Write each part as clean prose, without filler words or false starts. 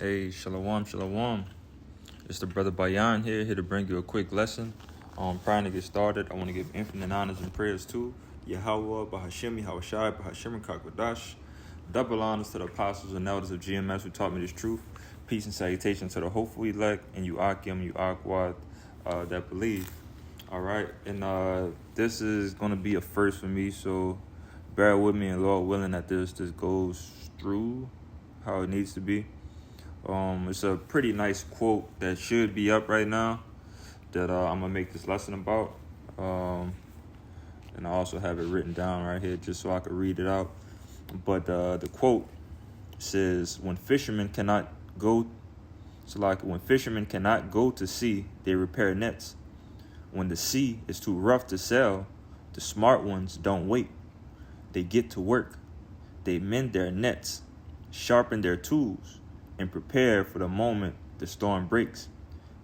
Hey, shalom, shalom. It's the brother Bayan here to bring you a quick lesson. Prior to get started, I want to give infinite honors and prayers to Yahweh, Bahashim, Yahushai, Bahashim, and Kakwadash. Double honors to the apostles and elders of GMS who taught me this truth. Peace and salutation to the hopeful elect and you Akwad that believe. All right, and this is going to be a first for me, so bear with me and Lord willing that this goes through how it needs to be. It's a pretty nice quote that should be up right now that I'm going to make this lesson about. And I also have it written down right here just so I can read it out. But the quote says, when fishermen cannot go to sea, they repair nets. When the sea is too rough to sail, the smart ones don't wait. They get to work. They mend their nets, sharpen their tools, and prepare for the moment the storm breaks.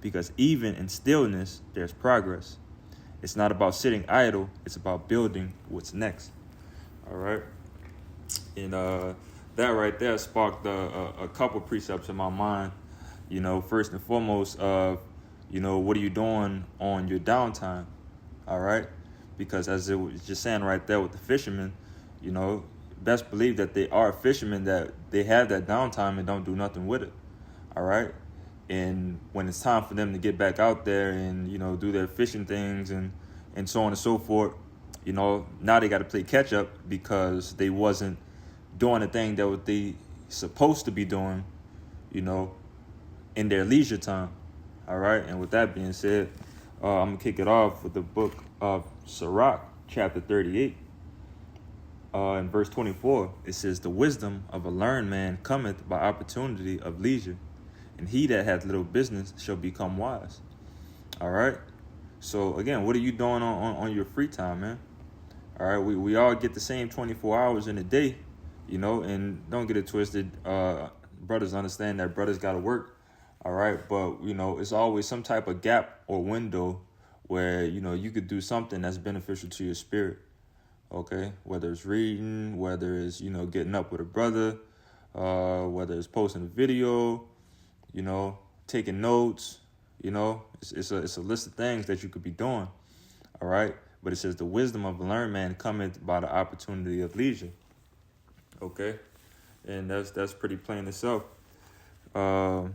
Because even in stillness, there's progress. It's not about sitting idle. It's about building what's next. All right. And that right there sparked a couple precepts in my mind. You know, first and foremost, what are you doing on your downtime? All right. Because as it was just saying right there with the fishermen, best believe that they are fishermen, that they have that downtime and don't do nothing with it. All right. And when it's time for them to get back out there and, do their fishing things and so on and so forth, now they got to play catch up because they wasn't doing the thing that what they supposed to be doing, in their leisure time. All right. And with that being said, I'm going to kick it off with the book of Sirach, chapter 38. In verse 24, it says, the wisdom of a learned man cometh by opportunity of leisure, and he that hath little business shall become wise. All right. So again, what are you doing on your free time, man? All right. We all get the same 24 hours in a day, and don't get it twisted. Brothers understand that brothers got to work. All right. But, it's always some type of gap or window where, you could do something that's beneficial to your spirit. Okay. Whether it's reading, whether it's, getting up with a brother, whether it's posting a video, taking notes, it's a list of things that you could be doing. All right. But it says the wisdom of a learned man cometh by the opportunity of leisure. Okay. And that's pretty plain itself. I'm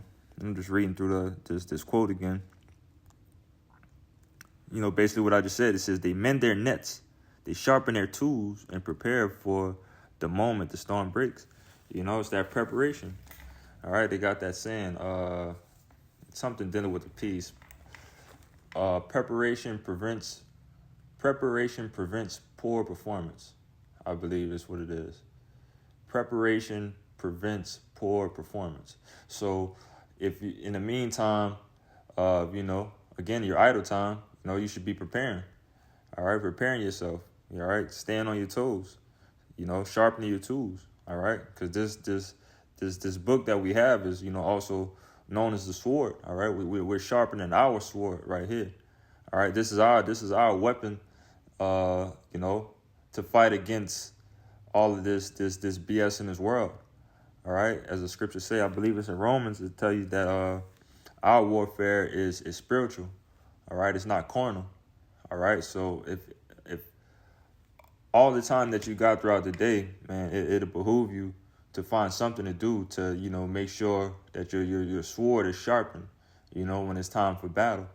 just reading through this quote again. Basically what I just said, it says they mend their nets, they sharpen their tools and prepare for the moment the storm breaks. It's that preparation. All right. They got that saying, something dealing with the peace. Preparation prevents poor performance. I believe is what it is. Preparation prevents poor performance. So if you, in the meantime, again, your idle time, you should be preparing. All right. Preparing yourself. All right. Staying on your toes, sharpening your tools. All right. Because this book that we have is, also known as the sword. All right. We're sharpening our sword right here. All right. This is our weapon, to fight against all of this BS in this world. All right. As the scriptures say, I believe it's in Romans, it tell you that our warfare is spiritual. All right. It's not carnal. All right. So if all the time that you got throughout the day, man, it'll behoove you to find something to do to, make sure that your sword is sharpened, when it's time for battle.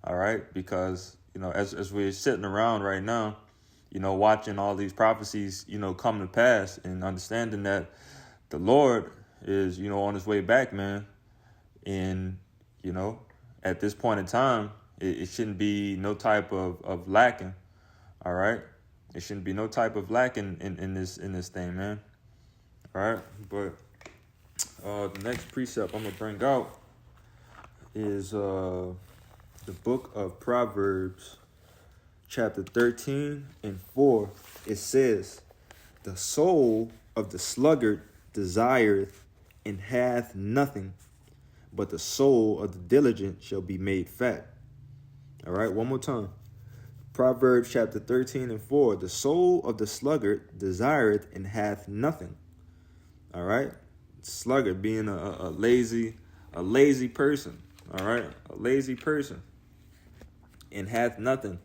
All right. Because, as we're sitting around right now, watching all these prophecies, come to pass and understanding that the Lord is, on his way back, man. And, at this point in time, it shouldn't be no type of lacking. All right. It shouldn't be no type of lacking in this thing, man. All right. But the next precept I'm going to bring out is the book of Proverbs, chapter 13 and 4. It says, the soul of the sluggard desireth and hath nothing, but the soul of the diligent shall be made fat. All right, one more time. Proverbs chapter 13 and 4. The soul of the sluggard desireth and hath nothing. All right, sluggard, being a lazy person. All right, a lazy person, and hath nothing.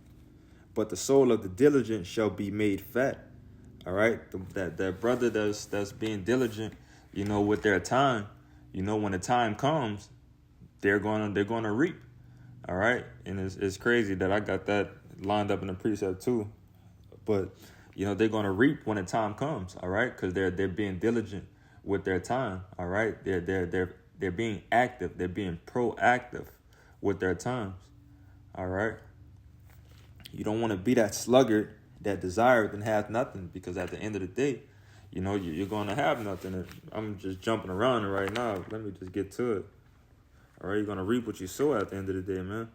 But the soul of the diligent shall be made fat. All right, that brother that's being diligent, with their time, when the time comes, they're gonna reap. All right, and it's crazy that I got that lined up in the precept too, but they're gonna reap when the time comes. All right, because they're being diligent with their time. All right, they're being active. They're being proactive with their times. All right, you don't want to be that sluggard that desireth and hath nothing, because at the end of the day, you're going to have nothing. I'm just jumping around right now. Let me just get to it. All right, you're going to reap what you sow at the end of the day, man.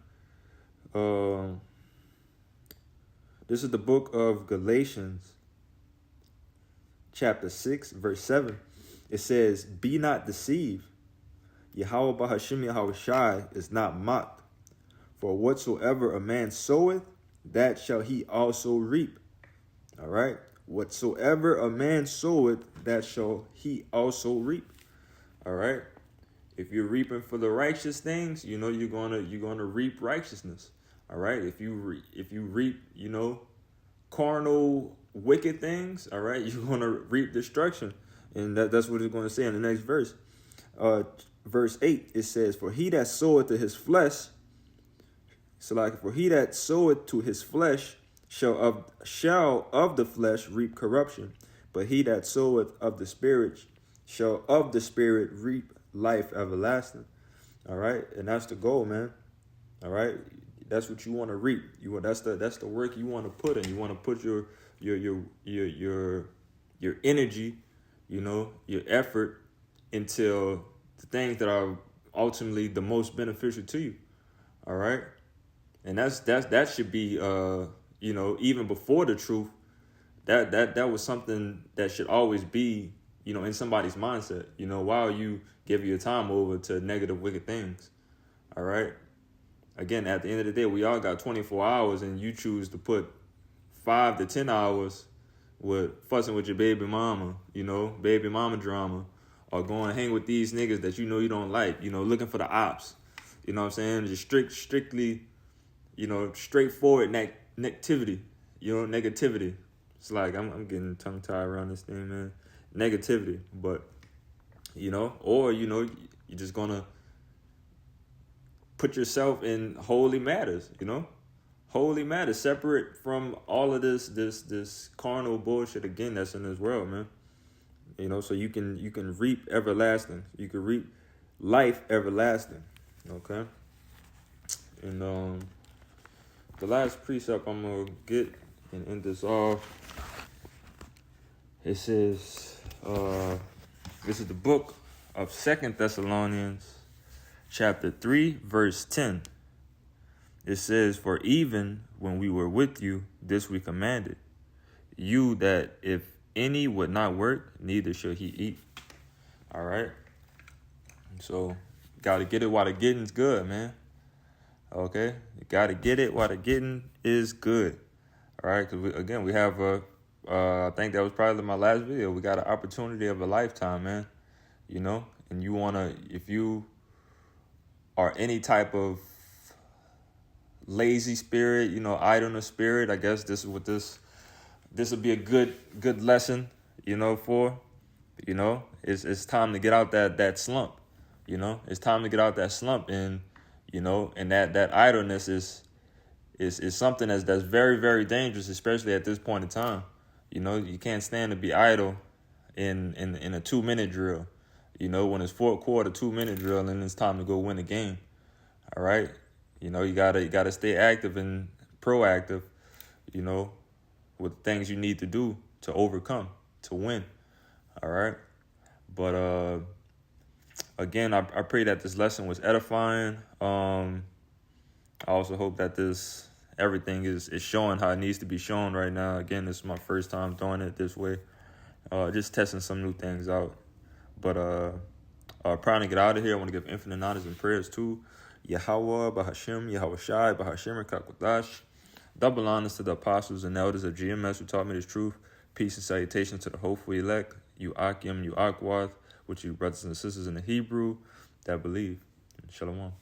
This is the book of Galatians, chapter 6, verse 7. It says, "Be not deceived. Yahweh Bahashim Yahweh Shai is not mocked. For whatsoever a man soweth, that shall he also reap." All right. Whatsoever a man soweth, that shall he also reap. All right. If you're reaping for the righteous things, you're gonna reap righteousness. All right. If you reap, carnal wicked things, all right, you're gonna reap destruction, and that's what it's going to say in the next verse. Verse 8, it says, "For he that soweth to his flesh, for he that soweth to his flesh shall of the flesh reap corruption, but he that soweth of the Spirit shall of the Spirit reap life everlasting." All right, and that's the goal, man. All right, that's what you want to reap. That's the work you want to put in. You want to put your energy, your effort into the things that are ultimately the most beneficial to you. All right, and that should be even before the truth, that was something that should always be, in somebody's mindset, while you give your time over to negative, wicked things. All right. Again, at the end of the day, we all got 24 hours, and you choose to put 5 to 10 hours with fussing with your baby mama, baby mama drama, or going hang with these niggas that you don't like, looking for the ops. You know what I'm saying? Just strictly, straightforward negativity, negativity. It's like I'm getting tongue-tied around this thing, man. Negativity. But, or, you're just going to put yourself in holy matters, holy matters, separate from all of this carnal bullshit, again, that's in this world, man. So you can reap everlasting. You can reap life everlasting. Okay. And the last precept I'm gonna get and end this off. It says, this is the book of 2 Thessalonians, chapter 3, verse 10. It says, "For even when we were with you, this we commanded you, that if any would not work, neither shall he eat." All right. So, got to get it while the getting's good, man. Okay. You got to get it while the getting is good. All right. Because, we have I think that was probably my last video. We got an opportunity of a lifetime, man. And you want to, if you are any type of lazy spirit, idleness spirit, I guess this would be a good lesson, for, it's time to get out that slump, it's time to get out that slump, and, and that idleness is something that's very, very dangerous, especially at this point in time. You can't stand to be idle in a 2-minute drill, when it's fourth quarter, 2-minute drill, and it's time to go win the game. All right. You gotta stay active and proactive, with things you need to do to overcome, to win. All right. But again, I pray that this lesson was edifying. I also hope that everything is showing how it needs to be shown right now. Again, this is my first time doing it this way. Just testing some new things out. But trying to get out of here, I want to give infinite honors and prayers to Yahweh, Bahashim, Yahweh Shai, Bahashim, Kakwadash. Double honors to the apostles and elders of GMS who taught me this truth. Peace and salutations to the hopeful elect, Uakim, Uakwath, with you brothers and sisters in the Hebrew that believe. Shalom.